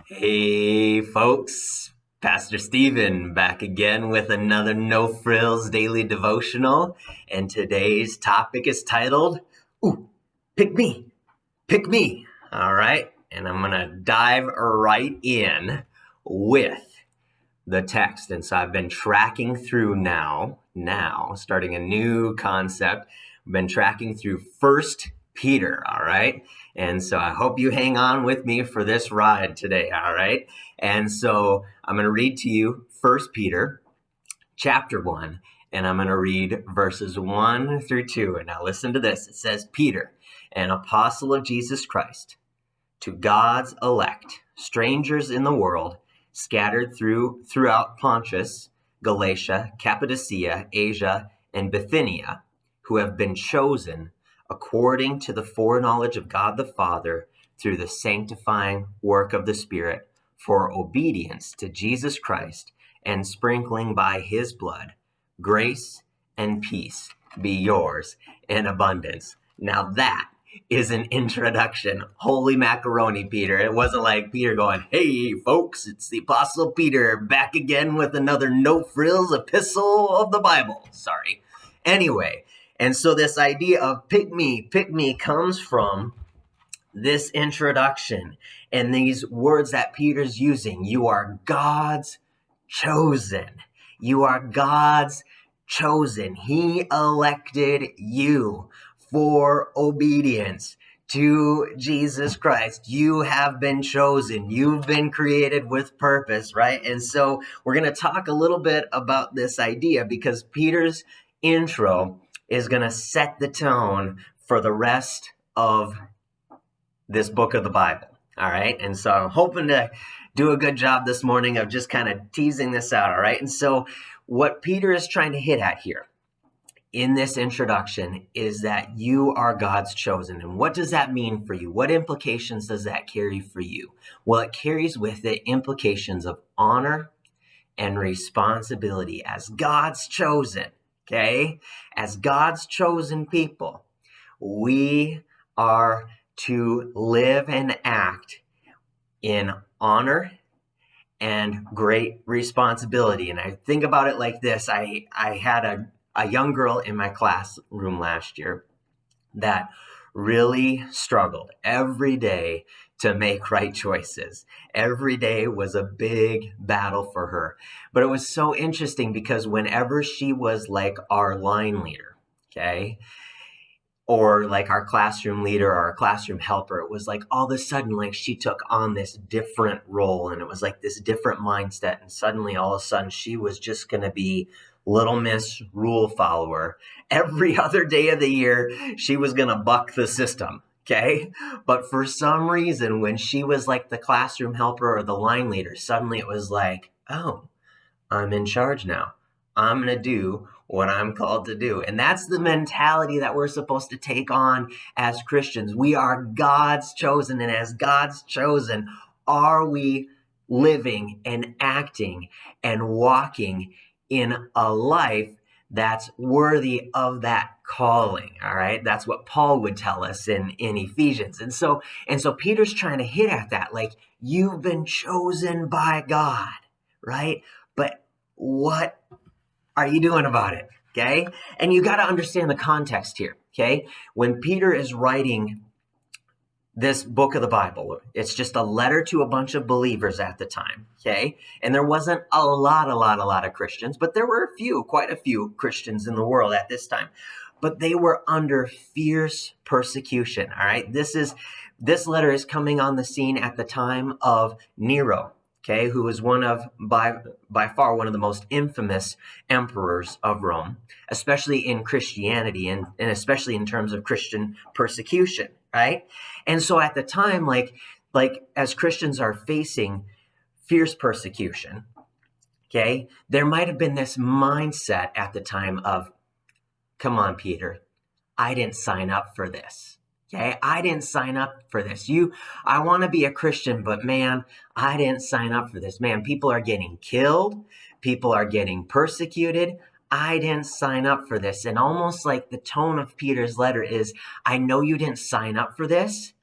Hey, folks. Pastor Stephen back again with another No Frills Daily Devotional. And today's topic is titled, Ooh, Pick Me, Pick Me. All right. And I'm going to dive right in with the text. And so I've been tracking through now, starting a new concept. I've been tracking through First Peter, all right? And so I hope you hang on with me for this ride today, all right? And so I'm going to read to you First Peter chapter 1, and I'm going to read verses 1 through 2. And now listen to this. It says, Peter, an apostle of Jesus Christ, to God's elect, strangers in the world, scattered throughout Pontus, Galatia, Cappadocia, Asia, and Bithynia, who have been chosen according to the foreknowledge of God the Father through the sanctifying work of the Spirit for obedience to Jesus Christ and sprinkling by his blood, grace and peace be yours in abundance. Now that is an introduction. Holy macaroni, Peter. It wasn't like Peter going, hey, folks, it's the Apostle Peter back again with another no frills epistle of the Bible. Sorry. Anyway, and so this idea of pick me comes from this introduction and these words that Peter's using. You are God's chosen. You are God's chosen. He elected you for obedience to Jesus Christ. You have been chosen. You've been created with purpose, right? And so we're going to talk a little bit about this idea because Peter's intro is going to set the tone for the rest of this book of the Bible. All right. And so I'm hoping to do a good job this morning of just kind of teasing this out. All right. And so what Peter is trying to hit at here in this introduction is that you are God's chosen. And what does that mean for you? What implications does that carry for you? Well, it carries with it implications of honor and responsibility as God's chosen. Okay. As God's chosen people, we are to live and act in honor and great responsibility. And I think about it like this. I had a young girl in my classroom last year that really struggled every day to make right choices. Every day was a big battle for her. But it was so interesting because whenever she was like our line leader, okay, or like our classroom leader or our classroom helper, it was like all of a sudden, like she took on this different role and it was like this different mindset. And suddenly, all of a sudden, she was just going to be Little Miss Rule Follower. Every other day of the year, she was going to buck the system. Okay. But for some reason, when she was like the classroom helper or the line leader, suddenly it was like, oh, I'm in charge now. I'm going to do what I'm called to do. And that's the mentality that we're supposed to take on as Christians. We are God's chosen. And as God's chosen, are we living and acting and walking in a life that's worthy of that calling? All right. That's what Paul would tell us in Ephesians. And so Peter's trying to hit at that. Like, you've been chosen by God, right? But what are you doing about it? Okay. And you got to understand the context here. Okay. When Peter is writing this book of the Bible, it's just a letter to a bunch of believers at the time. Okay. And there wasn't a lot of Christians, but there were quite a few Christians in the world at this time, but they were under fierce persecution. All right. This letter is coming on the scene at the time of Nero. Okay, who was by far one of the most infamous emperors of Rome, especially in Christianity and especially in terms of Christian persecution, right? And so at the time, like as Christians are facing fierce persecution, okay, there might have been this mindset at the time of, come on, Peter, I didn't sign up for this. Okay, I didn't sign up for this. I want to be a Christian, but man, I didn't sign up for this. Man, people are getting killed. People are getting persecuted. I didn't sign up for this. And almost like the tone of Peter's letter is, I know you didn't sign up for this,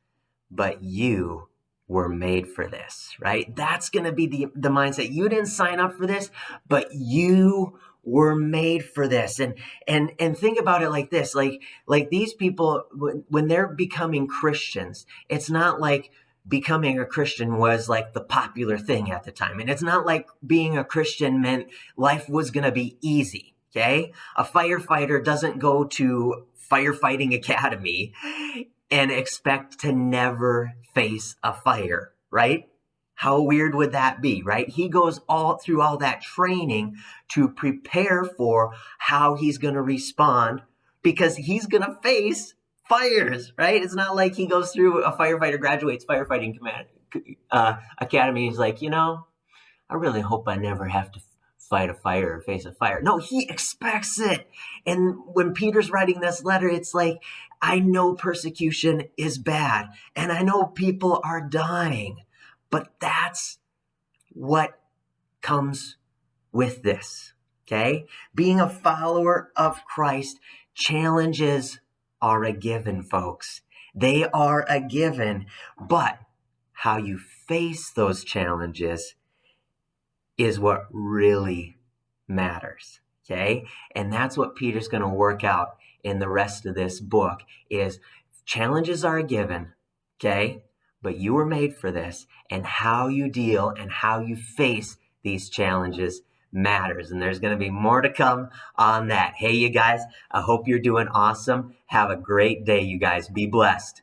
but you were made for this, right? That's going to be the mindset. You didn't sign up for this, but you were made for this. And think about it like this, like these people, when they're becoming Christians, it's not like becoming a Christian was like the popular thing at the time. And it's not like being a Christian meant life was going to be easy. Okay. A firefighter doesn't go to firefighting academy and expect to never face a fire, right? How weird would that be, right? He goes all through all that training to prepare for how he's going to respond because he's going to face fires, right? It's not like he goes through a firefighter, graduates firefighting academy. He's like, I really hope I never have to fight a fire or face a fire. No, he expects it. And when Peter's writing this letter, it's like, I know persecution is bad and I know people are dying, but that's what comes with this, okay? Being a follower of Christ, challenges are a given, folks. They are a given, but how you face those challenges is what really matters, okay? And that's what Peter's going to work out in the rest of this book is challenges are a given, okay? But you were made for this, and how you deal and how you face these challenges matters. And there's going to be more to come on that. Hey, you guys, I hope you're doing awesome. Have a great day, you guys. Be blessed.